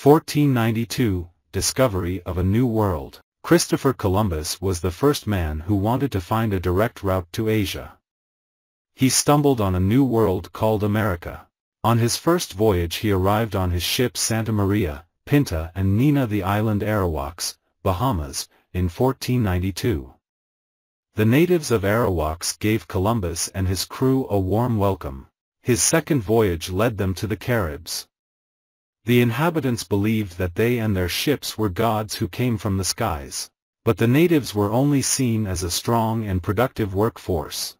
1492, discovery of a new world. Christopher Columbus was the first man who wanted to find a direct route to Asia. He stumbled on a new world called America. On his first voyage he arrived on his ships Santa Maria, Pinta and Nina the island Arawaks, Bahamas, in 1492. The natives of Arawaks gave Columbus and his crew a warm welcome. His second voyage led them to the Caribs. The inhabitants believed that they and their ships were gods who came from the skies. But the natives were only seen as a strong and productive workforce.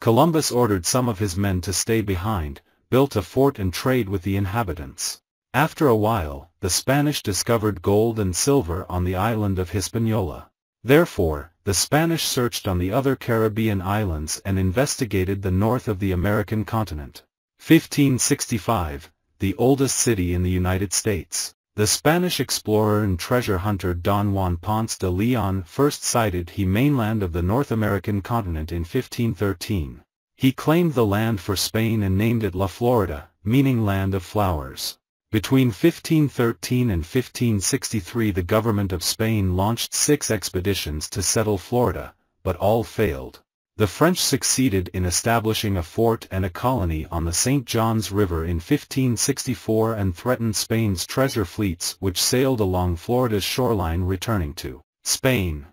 Columbus ordered some of his men to stay behind, built a fort and trade with the inhabitants. After a while, the Spanish discovered gold and silver on the island of Hispaniola. Therefore, the Spanish searched on the other Caribbean islands and investigated the north of the American continent. 1565, the oldest city in the United States. The Spanish explorer and treasure hunter Don Juan Ponce de Leon first sighted the mainland of the North American continent in 1513. He claimed the land for Spain and named it La Florida, meaning land of flowers. Between 1513 and 1563 the government of Spain launched 6 expeditions to settle Florida, but all failed. The French succeeded in establishing a fort and a colony on the St. Johns River in 1564 and threatened Spain's treasure fleets which sailed along Florida's shoreline returning to Spain.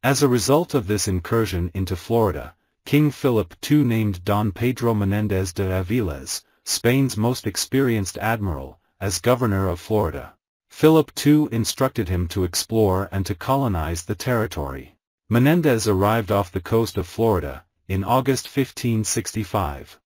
As a result of this incursion into Florida, King Philip II named Don Pedro Menéndez de Avilés, Spain's most experienced admiral, as governor of Florida. Philip II instructed him to explore and to colonize the territory. Menéndez arrived off the coast of Florida, in August 1565.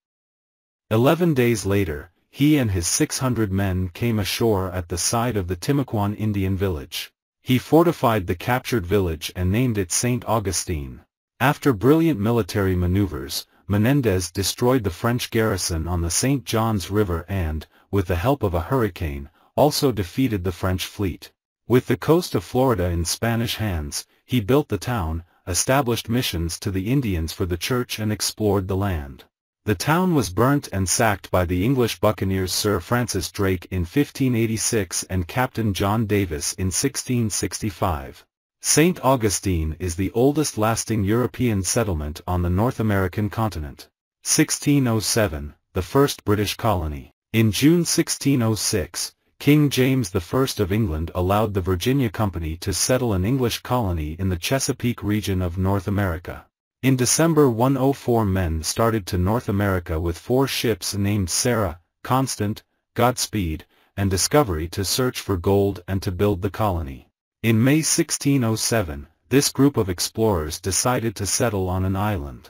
11 days later, he and his 600 men came ashore at the side of the Timucuan Indian village. He fortified the captured village and named it St. Augustine. After brilliant military maneuvers, Menéndez destroyed the French garrison on the St. Johns River and, with the help of a hurricane, also defeated the French fleet. With the coast of Florida in Spanish hands, he built the town, established missions to the Indians for the church and explored the land. The town was burnt and sacked by the English buccaneers Sir Francis Drake in 1586 and Captain John Davis in 1665. St. Augustine is the oldest lasting European settlement on the North American continent. 1607, the first British colony. In June 1606, King James I of England allowed the Virginia Company to settle an English colony in the Chesapeake region of North America. In December 104 men started to North America with 4 ships named Sarah, Constant, Godspeed, and Discovery to search for gold and to build the colony. In May 1607, this group of explorers decided to settle on an island.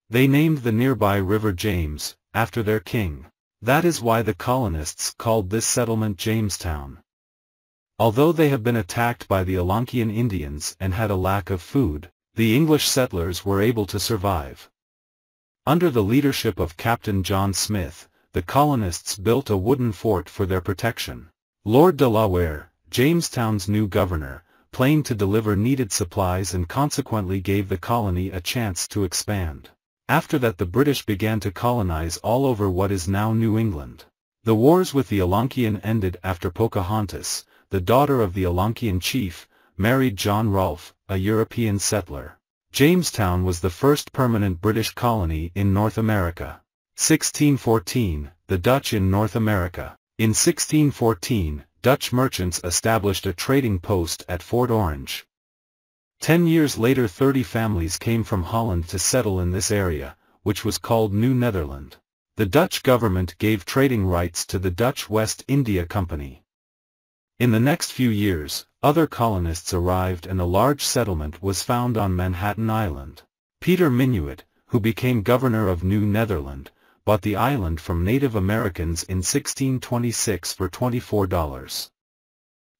They named the nearby river James, after their king. That is why the colonists called this settlement Jamestown. Although they have been attacked by the Algonquian Indians and had a lack of food, the English settlers were able to survive. Under the leadership of Captain John Smith, the colonists built a wooden fort for their protection. Lord Delaware, Jamestown's new governor, planned to deliver needed supplies and consequently gave the colony a chance to expand. After that the British began to colonize all over what is now New England. The wars with the Algonquian ended after Pocahontas, the daughter of the Algonquian chief, married John Rolfe, a European settler. Jamestown was the first permanent British colony in North America. 1614, the Dutch in North America. In 1614, Dutch merchants established a trading post at Fort Orange. 10 years later 30 families came from Holland to settle in this area, which was called New Netherland. The Dutch government gave trading rights to the Dutch West India Company. In the next few years, other colonists arrived and a large settlement was found on Manhattan Island. Peter Minuit, who became governor of New Netherland, bought the island from Native Americans in 1626 for $24.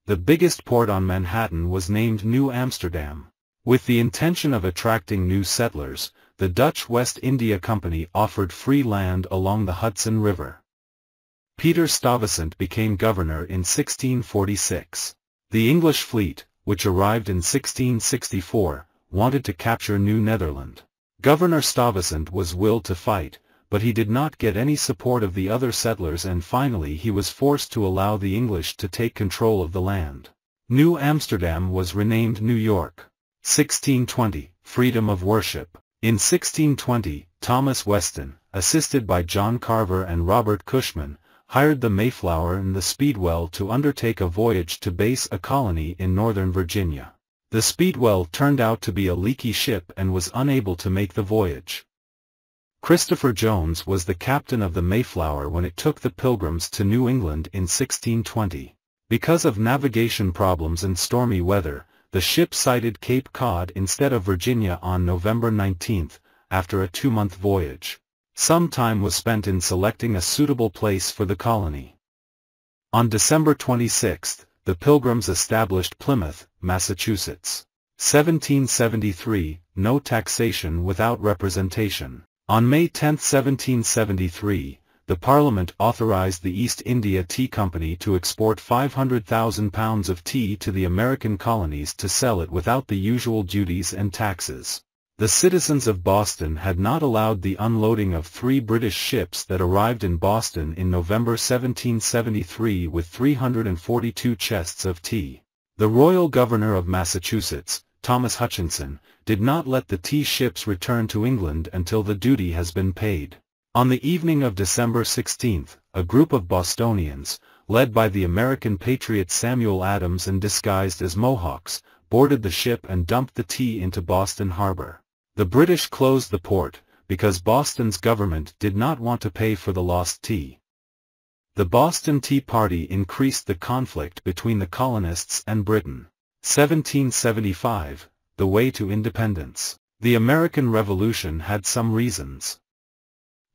The biggest port on Manhattan was named New Amsterdam. With the intention of attracting new settlers, the Dutch West India Company offered free land along the Hudson River. Peter Stuyvesant became governor in 1646. The English fleet, which arrived in 1664, wanted to capture New Netherland. Governor Stuyvesant was willed to fight, but he did not get any support of the other settlers, and finally he was forced to allow the English to take control of the land. New Amsterdam was renamed New York. 1620, freedom of worship. In 1620, Thomas Weston, assisted by John Carver and Robert Cushman, hired the Mayflower and the Speedwell to undertake a voyage to base a colony in northern Virginia. The Speedwell turned out to be a leaky ship and was unable to make the voyage. Christopher Jones was the captain of the Mayflower when it took the Pilgrims to New England in 1620. Because of navigation problems and stormy weather, the ship sighted Cape Cod instead of Virginia on November 19, after a 2-month voyage. Some time was spent in selecting a suitable place for the colony. On December 26, the Pilgrims established Plymouth, Massachusetts. 1773, no taxation without representation. On May 10, 1773, the Parliament authorized the East India Tea Company to export 500,000 pounds of tea to the American colonies to sell it without the usual duties and taxes. The citizens of Boston had not allowed the unloading of 3 British ships that arrived in Boston in November 1773 with 342 chests of tea. The Royal Governor of Massachusetts, Thomas Hutchinson, did not let the tea ships return to England until the duty has been paid. On the evening of December 16, a group of Bostonians, led by the American patriot Samuel Adams and disguised as Mohawks, boarded the ship and dumped the tea into Boston Harbor. The British closed the port, because Boston's government did not want to pay for the lost tea. The Boston Tea Party increased the conflict between the colonists and Britain. 1775, the way to independence. The American Revolution had some reasons.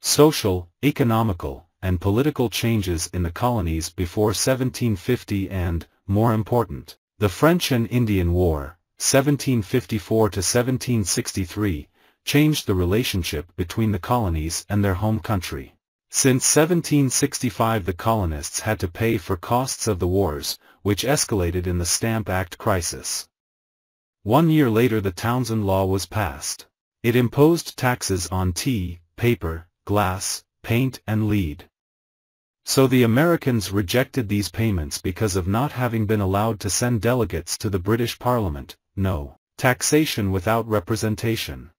Social, economical, and political changes in the colonies before 1750 and, more important, the French and Indian War, 1754 to 1763, changed the relationship between the colonies and their home country. Since 1765 the colonists had to pay for costs of the wars, which escalated in the Stamp Act crisis. 1 year later the Townshend Law was passed. It imposed taxes on tea, paper, glass, paint and lead. So the Americans rejected these payments because of not having been allowed to send delegates to the British Parliament. No taxation without representation.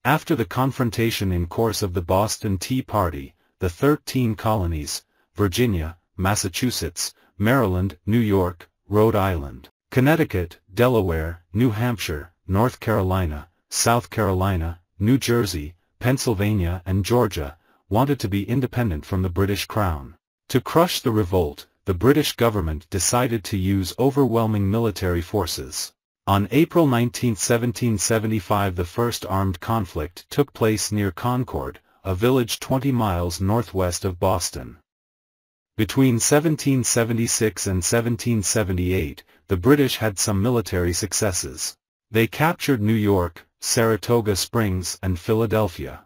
After the confrontation in course of the Boston Tea Party, the 13 colonies, Virginia, Massachusetts, Maryland, New York, Rhode Island, Connecticut, Delaware, New Hampshire, North Carolina, South Carolina, New Jersey, Pennsylvania and Georgia, wanted to be independent from the British Crown. To crush the revolt, the British government decided to use overwhelming military forces. On April 19, 1775 the first armed conflict took place near Concord, a village 20 miles northwest of Boston. Between 1776 and 1778, the British had some military successes. They captured New York, Saratoga Springs and Philadelphia.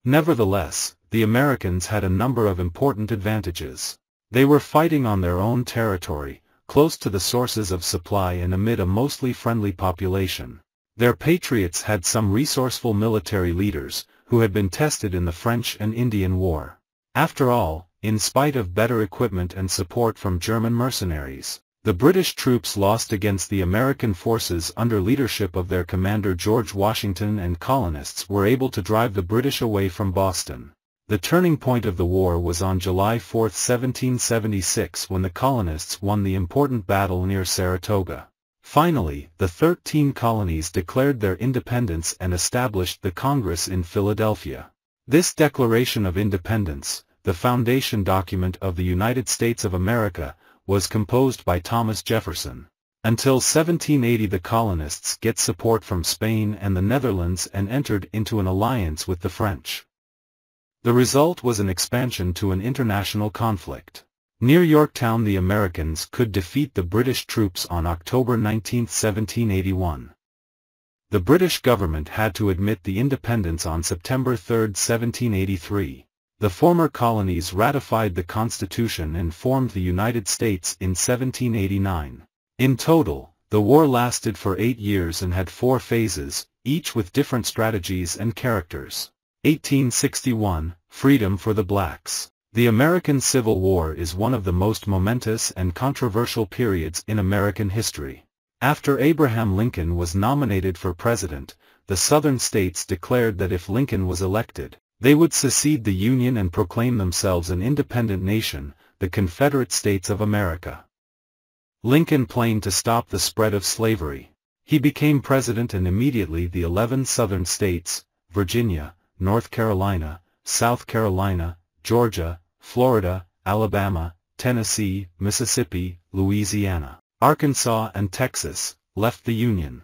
Nevertheless, the Americans had a number of important advantages. They were fighting on their own territory, close to the sources of supply and amid a mostly friendly population. Their patriots had some resourceful military leaders, who had been tested in the French and Indian War. After all, in spite of better equipment and support from German mercenaries, the British troops lost against the American forces under leadership of their commander George Washington, and colonists were able to drive the British away from Boston. The turning point of the war was on July 4, 1776 when the colonists won the important battle near Saratoga. Finally, the 13 colonies declared their independence and established the Congress in Philadelphia. This Declaration of Independence, the foundation document of the United States of America, was composed by Thomas Jefferson. Until 1780 the colonists get support from Spain and the Netherlands and entered into an alliance with the French. The result was an expansion to an international conflict. Near Yorktown the Americans could defeat the British troops on October 19, 1781. The British government had to admit the independence on September 3, 1783. The former colonies ratified the Constitution and formed the United States in 1789. In total, the war lasted for 8 years and had 4 phases, each with different strategies and characters. 1861, Freedom for the Blacks. The American Civil War is one of the most momentous and controversial periods in American history. After Abraham Lincoln was nominated for president, the Southern states declared that if Lincoln was elected, they would secede the Union and proclaim themselves an independent nation, the Confederate States of America. Lincoln planned to stop the spread of slavery. He became president and immediately the 11 Southern states, Virginia, North Carolina, South Carolina, Georgia, Florida, Alabama, Tennessee, Mississippi, Louisiana, Arkansas and Texas, left the Union.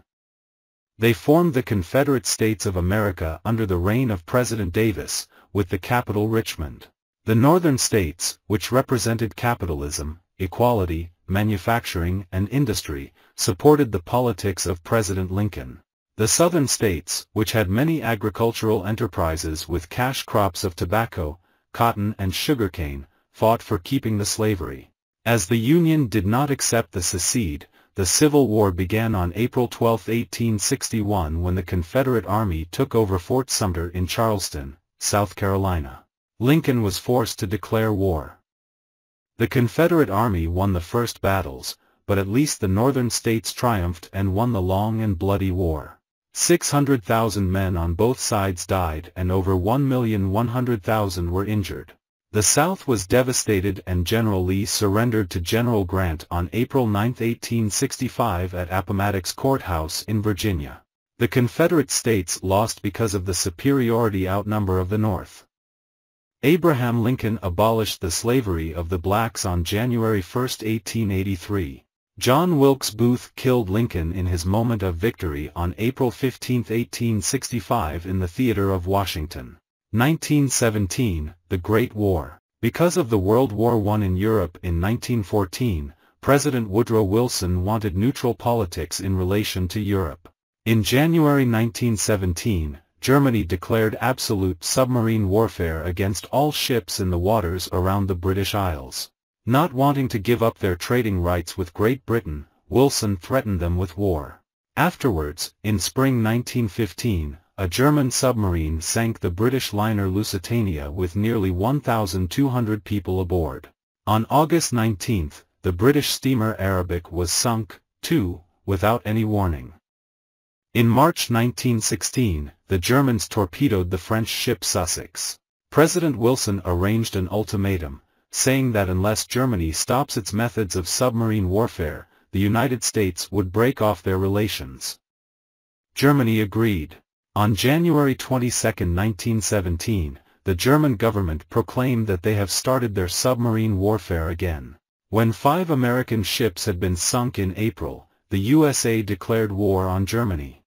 They formed the Confederate States of America under the reign of President Davis, with the capital Richmond. The northern states, which represented capitalism, equality, manufacturing and industry, supported the politics of President Lincoln. The southern states, which had many agricultural enterprises with cash crops of tobacco, cotton and sugarcane, fought for keeping the slavery. As the Union did not accept the secede, the Civil War began on April 12, 1861 when the Confederate Army took over Fort Sumter in Charleston, South Carolina. Lincoln was forced to declare war. The Confederate Army won the first battles, but at least the northern states triumphed and won the long and bloody war. 600,000 men on both sides died and over 1,100,000 were injured. The South was devastated and General Lee surrendered to General Grant on April 9, 1865 at Appomattox Courthouse in Virginia. The Confederate States lost because of the superiority outnumber of the North. Abraham Lincoln abolished the slavery of the blacks on January 1, 1883. John Wilkes Booth killed Lincoln in his moment of victory on April 15, 1865 in the Theater of Washington. 1917, the Great War. Because of the World War I in Europe in 1914, President Woodrow Wilson wanted neutral politics in relation to Europe. In January 1917, Germany declared absolute submarine warfare against all ships in the waters around the British Isles. Not wanting to give up their trading rights with Great Britain, Wilson threatened them with war. Afterwards, in spring 1915, a German submarine sank the British liner Lusitania with nearly 1,200 people aboard. On August 19, the British steamer Arabic was sunk, too, without any warning. In March 1916, the Germans torpedoed the French ship Sussex. President Wilson arranged an ultimatum, saying that unless Germany stops its methods of submarine warfare, the United States would break off their relations. Germany agreed. On January 22, 1917, the German government proclaimed that they have started their submarine warfare again. When 5 American ships had been sunk in April, the USA declared war on Germany.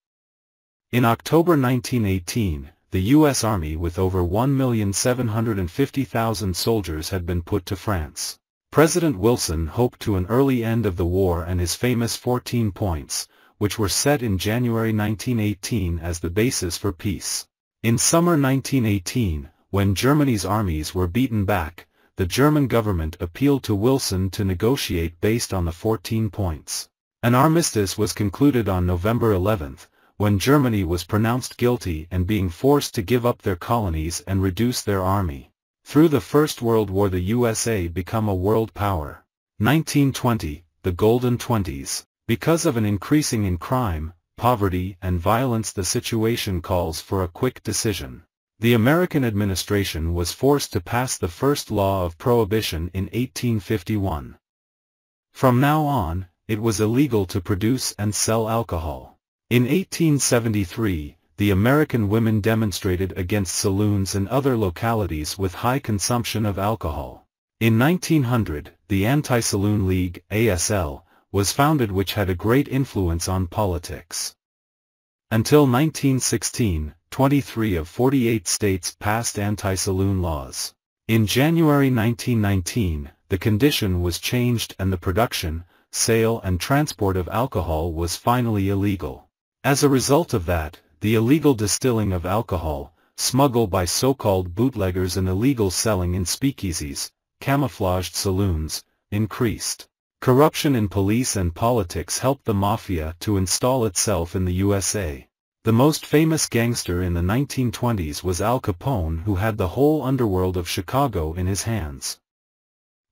In October 1918, the U.S. Army with over 1,750,000 soldiers had been put to France. President Wilson hoped to an early end of the war and his famous 14 points, which were set in January 1918 as the basis for peace. In summer 1918, when Germany's armies were beaten back, the German government appealed to Wilson to negotiate based on the 14 points. An armistice was concluded on November 11, when Germany was pronounced guilty and being forced to give up their colonies and reduce their army. Through the First World War the USA became a world power. 1920, the Golden Twenties. Because of an increasing in crime, poverty and violence the situation calls for a quick decision. The American administration was forced to pass the first law of prohibition in 1851. From now on, it was illegal to produce and sell alcohol. In 1873, the American women demonstrated against saloons and other localities with high consumption of alcohol. In 1900, the Anti-Saloon League, ASL, was founded, which had a great influence on politics. Until 1916, 23 of 48 states passed anti-saloon laws. In January 1919, the condition was changed and the production, sale and transport of alcohol was finally illegal. As a result of that, the illegal distilling of alcohol, smuggled by so-called bootleggers and illegal selling in speakeasies, camouflaged saloons, increased. Corruption in police and politics helped the mafia to install itself in the USA. The most famous gangster in the 1920s was Al Capone, who had the whole underworld of Chicago in his hands.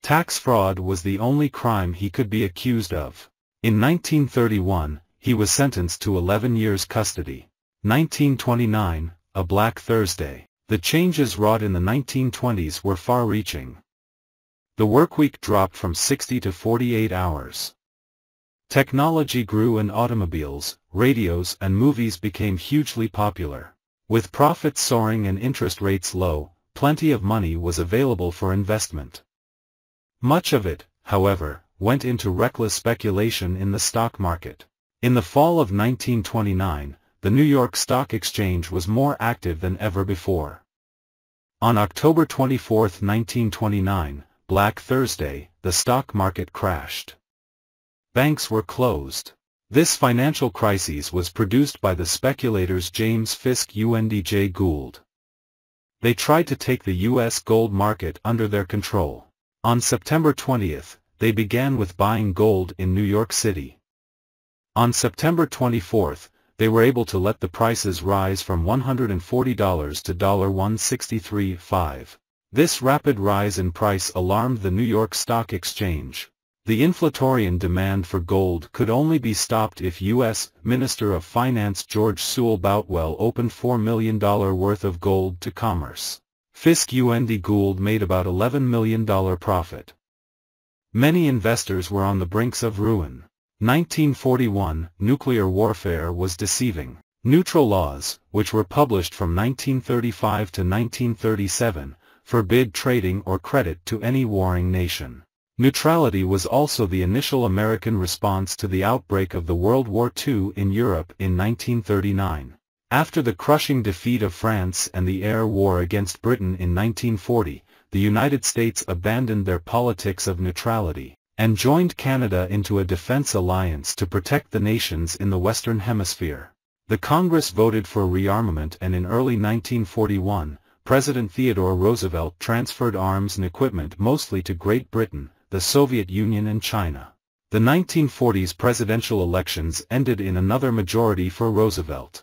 Tax fraud was the only crime he could be accused of. In 1931, he was sentenced to 11 years custody. 1929, a Black Thursday. The changes wrought in the 1920s were far-reaching. The workweek dropped from 60 to 48 hours. Technology grew and automobiles, radios and movies became hugely popular. With profits soaring and interest rates low, plenty of money was available for investment. Much of it, however, went into reckless speculation in the stock market. In the fall of 1929, the New York Stock Exchange was more active than ever before. On October 24, 1929, Black Thursday, the stock market crashed. Banks were closed. This financial crisis was produced by the speculators James Fisk and J. Gould. They tried to take the U.S. gold market under their control. On September 20th, they began with buying gold in New York City. On September 24th, they were able to let the prices rise from $140 to $163.5. This rapid rise in price alarmed the New York Stock Exchange. The inflatorian demand for gold could only be stopped if U.S. Minister of Finance George Sewell Boutwell opened $4 million worth of gold to commerce. Fisk and Gould made about $11 million profit. Many investors were on the brinks of ruin. 1941, nuclear warfare was deceiving. Neutral laws, which were published from 1935 to 1937, forbid trading or credit to any warring nation. Neutrality was also the initial American response to the outbreak of the World War II in Europe in 1939. After the crushing defeat of France and the air war against Britain in 1940, the United States abandoned their politics of neutrality and joined Canada into a defense alliance to protect the nations in the Western Hemisphere. The Congress voted for rearmament, and in early 1941, President Theodore Roosevelt transferred arms and equipment mostly to Great Britain, the Soviet Union and China. The 1940s presidential elections ended in another majority for Roosevelt.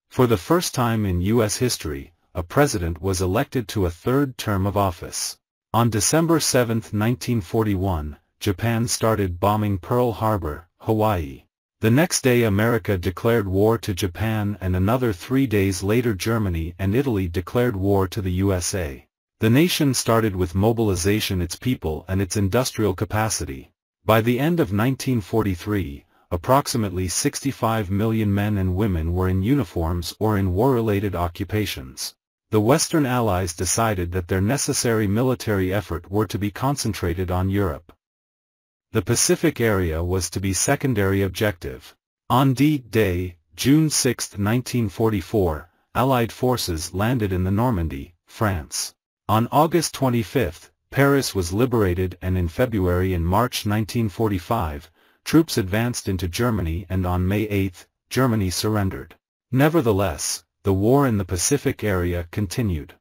For the first time in U.S. history, a president was elected to a third term of office. On December 7, 1941, Japan started bombing Pearl Harbor, Hawaii. The next day America declared war to Japan, and another 3 days later Germany and Italy declared war to the USA. The nation started with mobilization its people and its industrial capacity. By the end of 1943, approximately 65 million men and women were in uniforms or in war-related occupations. The Western Allies decided that their necessary military effort were to be concentrated on Europe. The Pacific area was to be secondary objective. On D-Day, June 6, 1944, Allied forces landed in the Normandy, France. On August 25, Paris was liberated, and in February and March 1945, troops advanced into Germany, and on May 8, Germany surrendered. Nevertheless, the war in the Pacific area continued.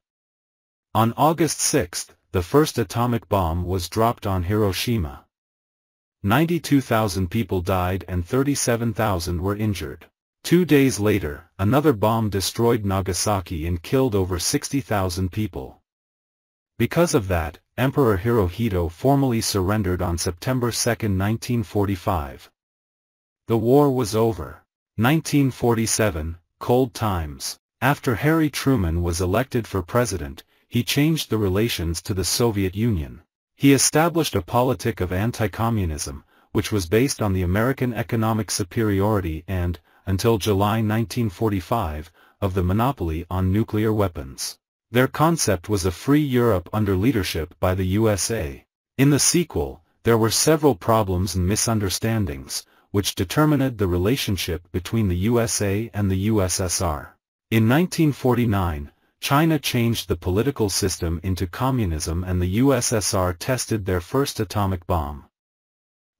On August 6, the first atomic bomb was dropped on Hiroshima. 92,000 people died and 37,000 were injured. 2 days later, another bomb destroyed Nagasaki and killed over 60,000 people. Because of that, Emperor Hirohito formally surrendered on September 2, 1945. The war was over. 1947, Cold Times. After Harry Truman was elected for president, he changed the relations to the Soviet Union. He established a politic of anti-communism, which was based on the American economic superiority and, until July 1945, of the monopoly on nuclear weapons. Their concept was a free Europe under leadership by the USA. In the sequel, there were several problems and misunderstandings, which determined the relationship between the USA and the USSR. In 1949, China changed the political system into communism, and the USSR tested their first atomic bomb.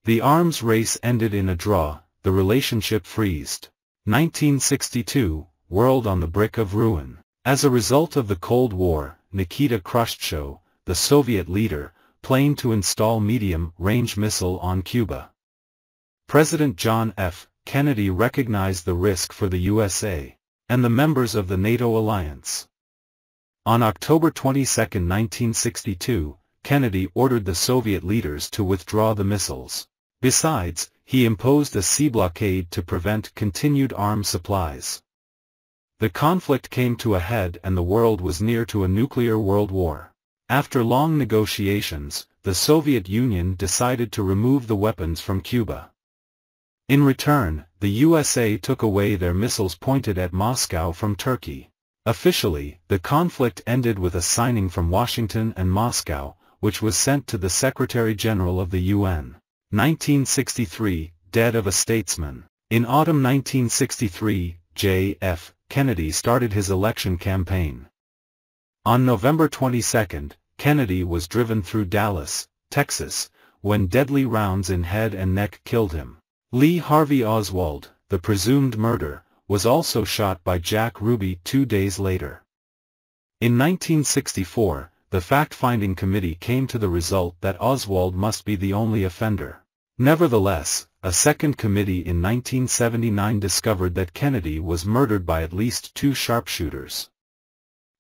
The arms race ended in a draw, the relationship freezed. 1962, world on the brink of ruin. As a result of the Cold War, Nikita Khrushchev, the Soviet leader, planned to install medium-range missile on Cuba. President John F. Kennedy recognized the risk for the USA and the members of the NATO alliance. On October 22, 1962, Kennedy ordered the Soviet leaders to withdraw the missiles. Besides, he imposed a sea blockade to prevent continued arms supplies. The conflict came to a head and the world was near to a nuclear world war. After long negotiations, the Soviet Union decided to remove the weapons from Cuba. In return, the USA took away their missiles pointed at Moscow from Turkey. Officially, the conflict ended with a signing from Washington and Moscow, which was sent to the Secretary-General of the UN. 1963, death of a statesman. In autumn 1963, J.F. Kennedy started his election campaign. On November 22, Kennedy was driven through Dallas, Texas, when deadly rounds in head and neck killed him. Lee Harvey Oswald, the presumed murderer, was also shot by Jack Ruby 2 days later. In 1964, the fact-finding committee came to the result that Oswald must be the only offender. Nevertheless, a second committee in 1979 discovered that Kennedy was murdered by at least 2 sharpshooters.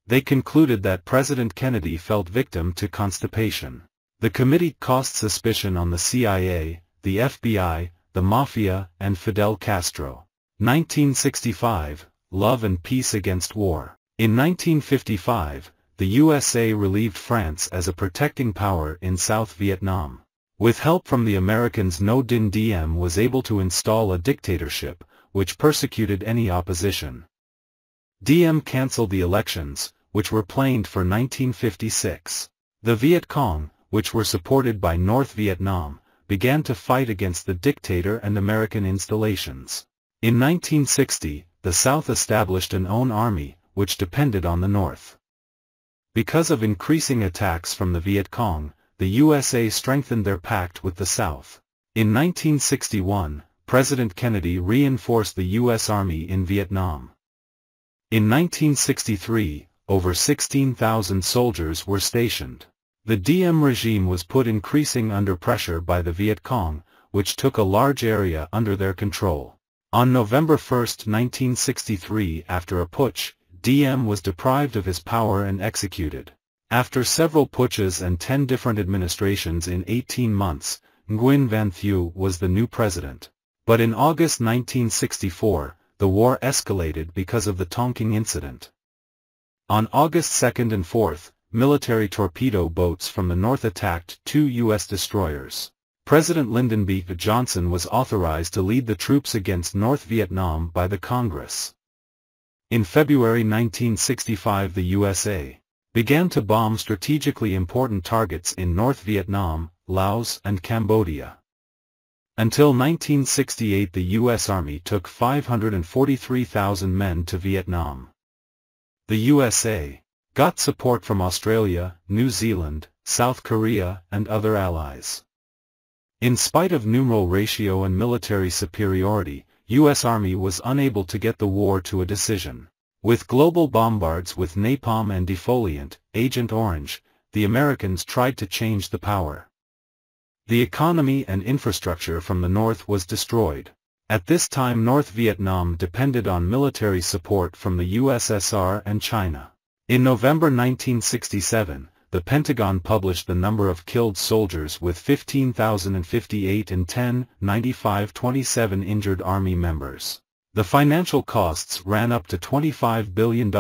They concluded that President Kennedy fell victim to constipation. The committee cast suspicion on the CIA, the FBI, the Mafia, and Fidel Castro. 1965, Love and Peace Against War. In 1955, the USA relieved France as a protecting power in South Vietnam. With help from the Americans, No Dinh Diem was able to install a dictatorship, which persecuted any opposition. Diem cancelled the elections, which were planned for 1956. The Viet Cong, which were supported by North Vietnam, began to fight against the dictator and American installations. In 1960, the South established an own army, which depended on the North. Because of increasing attacks from the Viet Cong, the USA strengthened their pact with the South. In 1961, President Kennedy reinforced the U.S. Army in Vietnam. In 1963, over 16,000 soldiers were stationed. The Diem regime was put increasing under pressure by the Viet Cong, which took a large area under their control. On November 1, 1963, after a putsch, Diem was deprived of his power and executed. After several putschs and 10 different administrations in 18 months, Nguyen Van Thieu was the new president. But in August 1964, the war escalated because of the Tonkin incident. On August 2 and 4, military torpedo boats from the north attacked 2 U.S. destroyers. President Lyndon B. Johnson was authorized to lead the troops against North Vietnam by the Congress. In February 1965, the USA began to bomb strategically important targets in North Vietnam, Laos, and Cambodia. Until 1968, the U.S. Army took 543,000 men to Vietnam. The USA got support from Australia, New Zealand, South Korea, and other allies. In spite of numeral ratio and military superiority, U.S. Army was unable to get the war to a decision. With global bombards with napalm and defoliant, Agent Orange, the Americans tried to change the power. The economy and infrastructure from the north was destroyed. At this time, North Vietnam depended on military support from the USSR and China. In November 1967, the Pentagon published the number of killed soldiers with 15,058 and 10,9527 injured Army members. The financial costs ran up to $25 billion,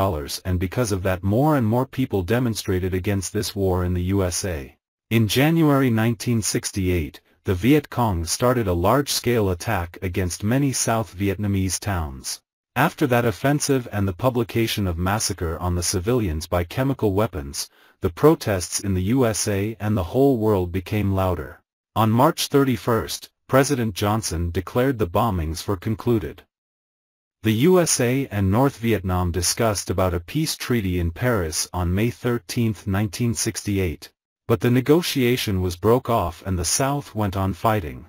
and because of that, more and more people demonstrated against this war in the USA. In January 1968, the Viet Cong started a large-scale attack against many South Vietnamese towns. After that offensive and the publication of massacre on the civilians by chemical weapons, the protests in the USA and the whole world became louder. On March 31, President Johnson declared the bombings for concluded. The USA and North Vietnam discussed about a peace treaty in Paris on May 13, 1968. But the negotiation was broke off and the South went on fighting.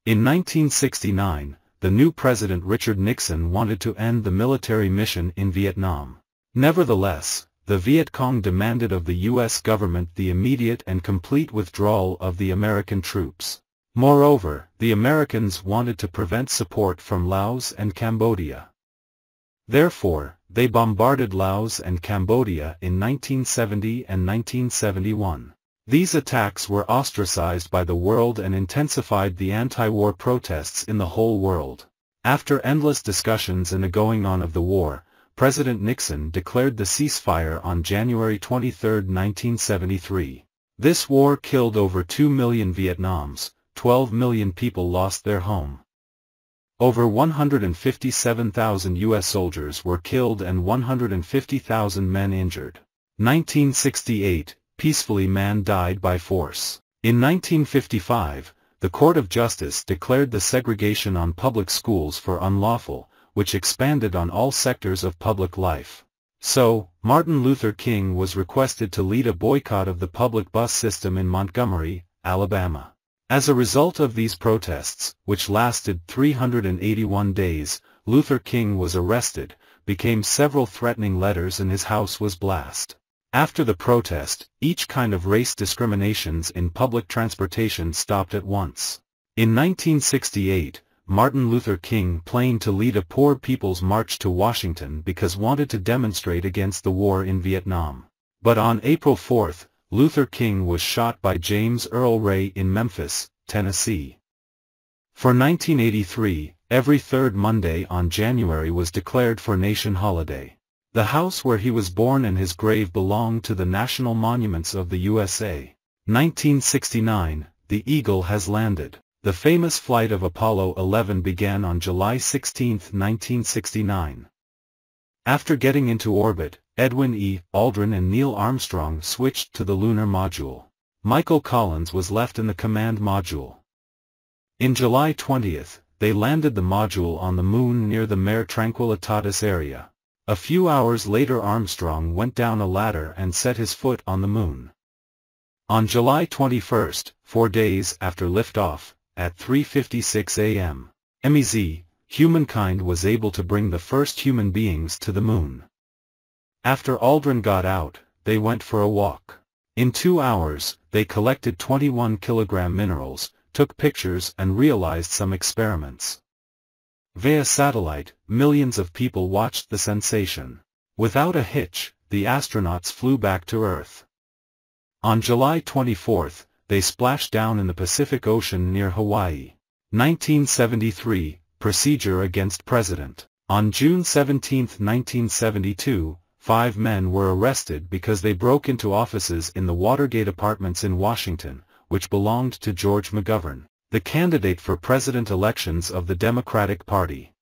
In 1969, the new President Richard Nixon wanted to end the military mission in Vietnam. Nevertheless, the Viet Cong demanded of the U.S. government the immediate and complete withdrawal of the American troops. Moreover, the Americans wanted to prevent support from Laos and Cambodia. Therefore, they bombarded Laos and Cambodia in 1970 and 1971. These attacks were ostracized by the world and intensified the anti-war protests in the whole world. After endless discussions and a going-on of the war, President Nixon declared the ceasefire on January 23, 1973. This war killed over 2 million Vietnams, 12 million people lost their home. Over 157,000 U.S. soldiers were killed and 150,000 men injured. 1968, peacefully man died by force. In 1955, the Court of Justice declared the segregation on public schools for unlawful, which expanded on all sectors of public life. So, Martin Luther King was requested to lead a boycott of the public bus system in Montgomery, Alabama. As a result of these protests, which lasted 381 days, Luther King was arrested, became several threatening letters and his house was blasted. After the protest, each kind of race discriminations in public transportation stopped at once. In 1968, Martin Luther King planned to lead a Poor People's March to Washington because wanted to demonstrate against the war in Vietnam. But on April 4, Luther King was shot by James Earl Ray in Memphis, Tennessee. For 1983, every third Monday on January was declared for nation holiday. The house where he was born and his grave belong to the National Monuments of the USA. 1969, the Eagle has landed. The famous flight of Apollo 11 began on July 16, 1969. After getting into orbit, Edwin E. Aldrin and Neil Armstrong switched to the lunar module. Michael Collins was left in the command module. In July 20, they landed the module on the Moon near the Mare Tranquillitatis area. A few hours later Armstrong went down a ladder and set his foot on the Moon. On July 21, 4 days after liftoff, at 3:56 a.m. MEZ, humankind was able to bring the first human beings to the Moon. After Aldrin got out, they went for a walk. In 2 hours, they collected 21 kilogram minerals, took pictures and realized some experiments. Via satellite, millions of people watched the sensation. Without a hitch, the astronauts flew back to Earth. On July 24, they splashed down in the Pacific Ocean near Hawaii. 1973, procedure against President. On June 17, 1972, 5 men were arrested because they broke into offices in the Watergate apartments in Washington, which belonged to George McGovern, the candidate for president elections of the Democratic Party.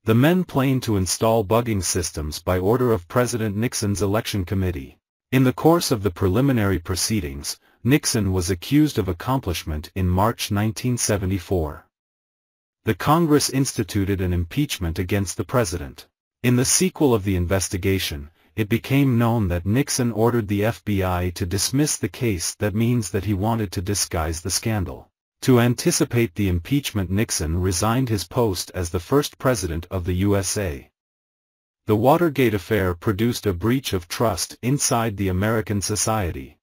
The men planned to install bugging systems by order of President Nixon's election committee. In the course of the preliminary proceedings, Nixon was accused of accomplishment in March 1974. The Congress instituted an impeachment against the president. In the sequel of the investigation, it became known that Nixon ordered the FBI to dismiss the case. That means that he wanted to disguise the scandal. To anticipate the impeachment, Nixon resigned his post as the first president of the USA. The Watergate affair produced a breach of trust inside the American society.